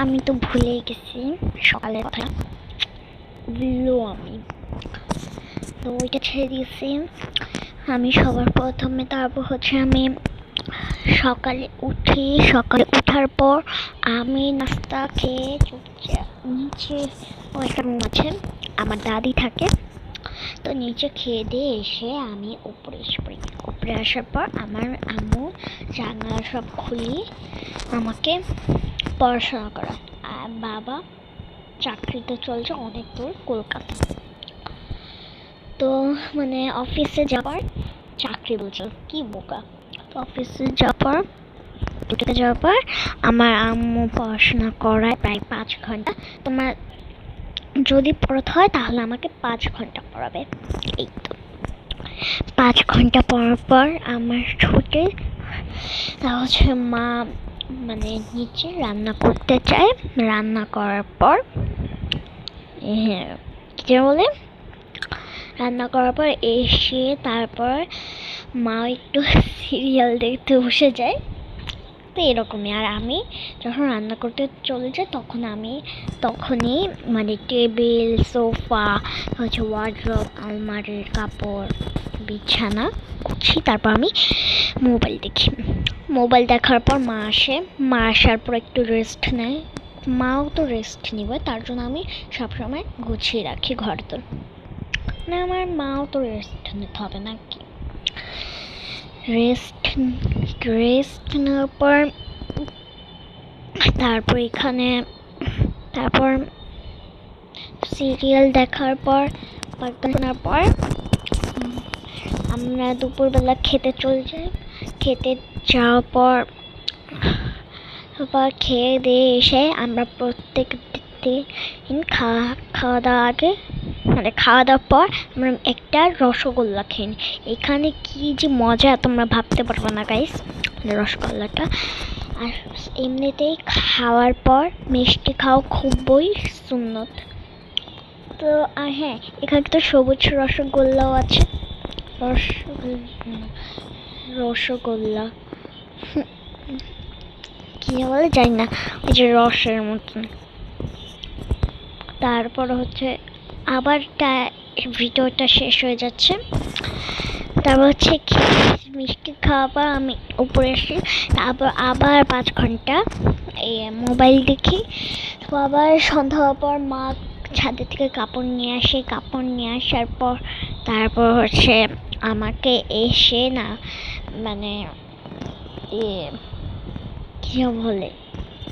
আমি তো ভুলে গেছি সকালের কথা, ভুললো আমি তো ওইটা ছেড়ে দিয়েছি। আমি সবার প্রথমে তারপর হচ্ছে আমি সকালে উঠার পর আমি নাস্তা খেয়ে চুপচাপ নিচে, একটা রুম আছে আমার দাদি থাকে, তো নিচে খেয়ে দিয়ে এসে আমি উপরে আসার পর আমার আম্মু জানালা সব খুলি আমাকে পড়াশোনা করা। আর বাবা চাকরিতে চলছে অনেক দূর কলকাতা, তো মানে অফিসে যাওয়ার, চাকরি বলছে কি বোকা, তো অফিসে যাওয়ার পর আমার আম্মু পড়াশোনা করায় প্রায় 5 ঘন্টা। তোমার যদি পড়াতে হয় তাহলে আমাকে 5 ঘন্টা পড়াবে। এই তো 5 ঘন্টা পড়ার পর আমার ছুটি, তা হচ্ছে মা মানে নিচে রান্না করতে চায়, রান্না করার পর কি বলে রান্না করার পর এসে তারপর মা একটু সিরিয়াল দেখতে বসে যায়, তো এরকমই। আর আমি যখন রান্না করতে চলে যাই তখনই মানে টেবিল, সোফা, হচ্ছে ওয়ার্ড্রোব, আলমারির কাপড়, বিছানা গুছি, তারপর আমি মোবাইল দেখার পর মা আসার পর একটু রেস্ট নেয়, মাও তো রেস্ট নিবে, তার জন্য আমি সবসময় গুছিয়ে রাখি ঘরদোর। না, আমার মাও তো রেস্ট নিতে হবে নাকি, রেস্ট নেওয়ার পর তারপর সিরিয়াল দেখার পর আমরা দুপুরবেলা খেতে চলে যাই। খেতে যাওয়ার পর খেয়ে দিয়ে এসে আমরা প্রত্যেক দিন খাওয়া দাওয়ার পর আমরা একটা রসগোল্লা খেয়ে নিই। এখানে কি যে মজা তোমরা ভাবতে পারবে না গাইস, রসগোল্লাটা। আর এমনিতেই খাওয়ার পর মিষ্টি খাওয়া খুবই সুন্নত। তো আর হ্যাঁ, এখানে তো সবুজ রসগোল্লাও আছে, রসগোল্লা কি বলে জানি না, ওই যে রসের মতন। তারপর হচ্ছে আবার ভিডিওটা শেষ হয়ে যাচ্ছে, তারপর হচ্ছে মিষ্টি খাওয়ার পর আমি উপরে আসি, তারপর আবার 5 ঘন্টা মোবাইল দেখি। তো আবার সন্ধ্যা হওয়ার পর মা ছাদের থেকে কাপড় নিয়ে আসে, কাপড় নিয়ে আসার পর তারপর হচ্ছে আমাকে এসে না মানে কি বলে